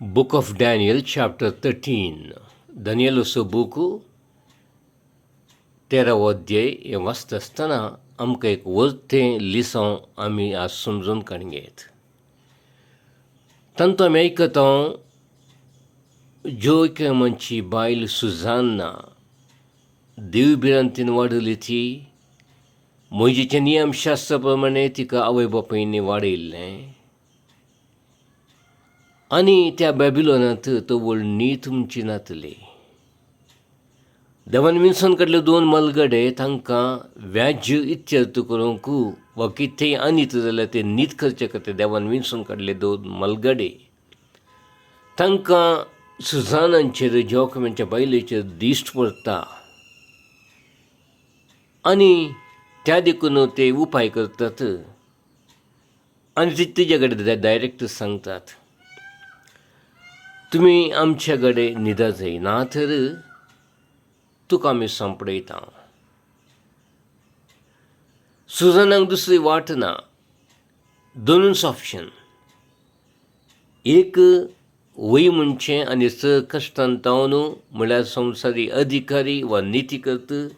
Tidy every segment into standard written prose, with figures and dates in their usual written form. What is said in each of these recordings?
Book of Daniel, chapter 13. Daniel असो book 13 अध्याय हे वाचत असताना आमकां एक वरतें लिसों आमी आज समजून काडयेत. तांतो आमी आयकता जोयकेमांची बायल सुजान्ना देव भिरांतीन वाडली ती मोइजेच्या नियमशास्त्रा प्रमाणे तिका आवय बापायनी वाडयल्लें आनी त्या बॅबिलोनांत तो व्हड नीत म्हणची नातली. देवान विन्सन काडले 2 मलगडे तांकां व्याज्य इत्यर्थ करूंक वा कितेंय आनीत जाल्यार ते नीत करचे खातीर देवान विन्सन काडले 2 मलगडे. तांकां सुजानांचेर जोखमेंच्या बायलेचेर दिश्ट पडटा आनी त्या देखून ते उपाय करतात आनी तिजे कडेन डायरेक्ट सांगतात, तुमी आमचे कडेन न्हिदा जाय ना तर तुका आमी संपडयता. सुजानाक दुसरी वाट ना, दोनूच ऑप्शन. एक वय म्हणचें आनी कश्टान तावन म्हळ्यार संवसारी अधिकारी वा निती करता,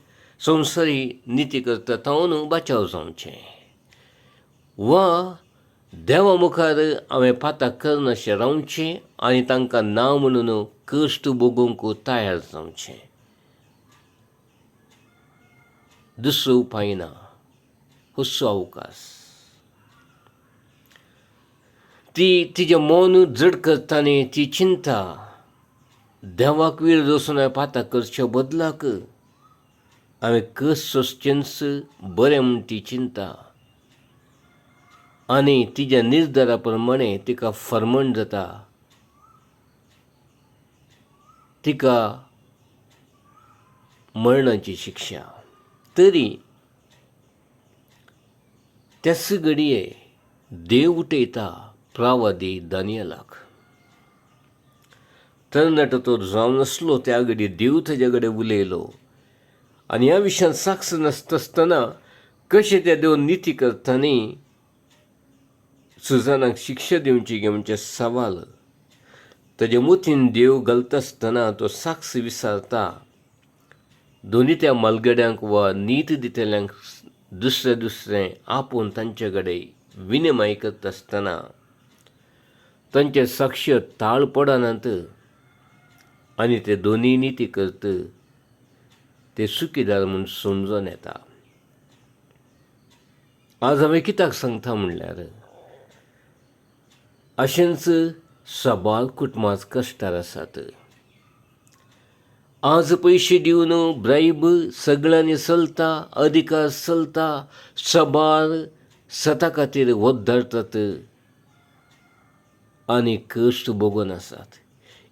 संवसारी निती करता तावन बचाव जावचें, वा देवा मुखार हांवें पाताक करना अशें रावचें आनी तांकां ना म्हणून कश्ट भोगूंक तयार जावचें. दुसरो उपाय ना, हुस्सो अवकाश. ती तिजें मन जड करतानी ती चिंता देवाक विरोध वचून हांवें पाताक करचे बदलाक हांवें कस सोंसचेंच बरें म्हूण ती चिंता आनी तिच्या निर्धारा प्रमाणे तिका फर्मण जाता. तिका मरणाची शिक्षा. तरी त्याच घडये देव उठयता प्रवादी दानियेलाक. तरणाटो तो जावन नासलो त्या घडी देव ताजे कडेन उलयलो आनी ह्या विशयान साक्ष नासतना कशें ते देव निती करतानी सुजानाक शिक्षा दिवची गे म्हणजे सवाल ताजे मुतीन देव घालता आसतना तो साक्ष विचारता. दोनी त्या मलगड्यांक वा नीत दितल्यांक दुसरें आपूण तांचे कडेन विनिमय करता आसतना तांचे साक्ष ताळ पडनात आनी ते दोनी निती करता ते सुखीदार म्हूण समजून येता. आज हांवें कित्याक सांगता म्हणल्यार अशेंच सबाल कुटुंबांत कश्टार आसात. आज पयशे दिवन ब्रायब सगळ्यांनी चलता, अधिकार चलता, सबाल सता खातीर वत धरतात आनी कश्ट भोगून आसात.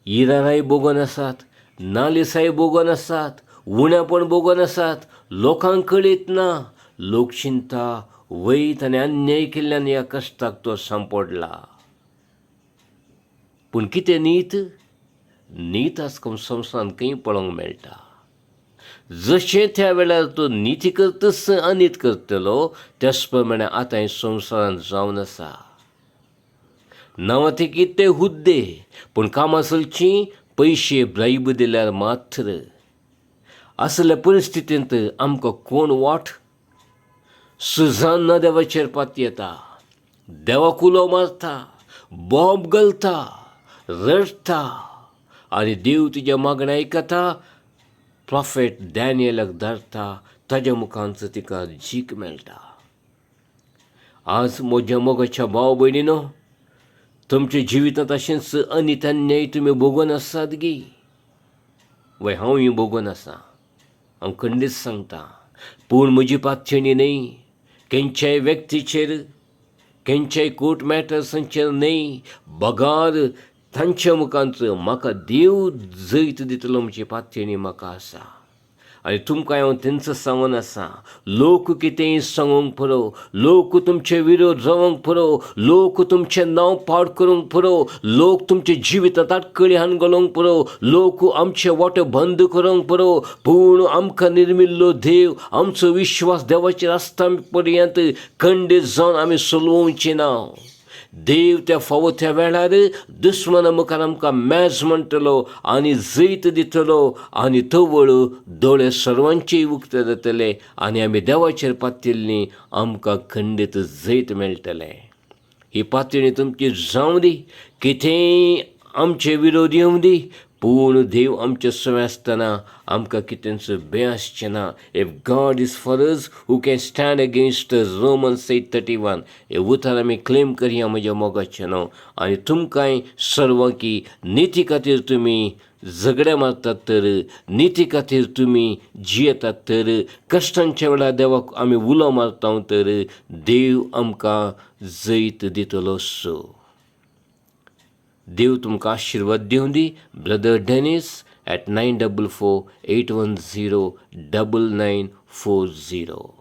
इराराय भोगून आसात, नालिसाय भोगून आसात, उणेपण भोगून आसात. लोकांक कळीत ना, लोक चिंता वैत आनी अन्याय केल्ल्यान ह्या कश्टाक तो सांपडला. पूण कितें नीत? नीत आसकून संवसारांत खंय पळोवंक मेळटा. जशें त्या वेळार तो निती करतस अनीत करतलो त्याच प्रमाणे आतां संवसारांत जावन आसा. नांवां ते कितें हुद्दे पूण कामां चलचीं पयशे ब्रायब दिल्यार मात्र. असल्या परिस्थितींत आमकां कोण वाट? सुजान्ना देवाचेर पात येता, देवाक उलो मारता, बॉब घालता, रडटा आनी देव तुज्या मागणें आयकता. प्रॉफेट डॅनियलाक धाडटा, ताज्या मुखांच तिका जीक मेळटा. आज म्हज्या मोगाच्या भाव भयणीनो, तुमच्या जिवितांत अशेंच अनीत अन्याय तुमी भोगून आसात गी, वय हांवूय भोगून आसा. हांव खंडीत सांगता, पूण म्हजी पातयणी न्हय, खंयच्याय व्यक्तीचेर, खंयच्याय कोर्ट मॅटर्सांचेर न्हय, बगार तांच्या मुखांच म्हाका देव जैत दितलो म्हणजे पातयणी म्हाका आसा. आनी तुमकां हांव तेंच सांगून आसा, लोक कितेंय सांगूंक पुरो, लोक तुमचे विरोध जावंक पुरो, लोक तुमचें नांव पाड करूंक पुरो, लोक तुमचे जिवितांत आडखळी हाडून घालूंक पुरो, लोक आमचे वाटे बंद करूंक पुरो, पूण आमकां निर्मिल्लो देव, आमचो विश्वास देवाचेर आसता पर्यंत खंडीत जावन आमी सोलवोवची ना. देव त्या फावो त्या वेळार दुस्मना मुखार आमकां मेज म्हणटलो आनी जैत दितलो आनी तो वळू दोळे सर्वांचेय उक्त जातले आनी आमी देवाचेर पातिल्लीं आमकां खंडीत जैत मेळटलें. ही पातळी तुमची जावं दी, कितेंय आमचे विरोध येवं दी, पूण देव आमचे सवे आसतना आमकां कितेंच भंय आसचें ना. If God is for us who can stand against us. Romans 8:31 हे उतर आमी क्लेम करया म्हज्या मोगाचें नांव. आनी तुमकांय सर्व की निती खातीर तुमी झगडे मारतात तर, निती खातीर तुमी जियेतात तर, कश्टांच्या वेळार देवाक आमी उलो मारता तर देव आमकां जैत दितलो. सो देव तुमकां आशिर्वाद दिवं दी. Brother Denis at 944-810-9940.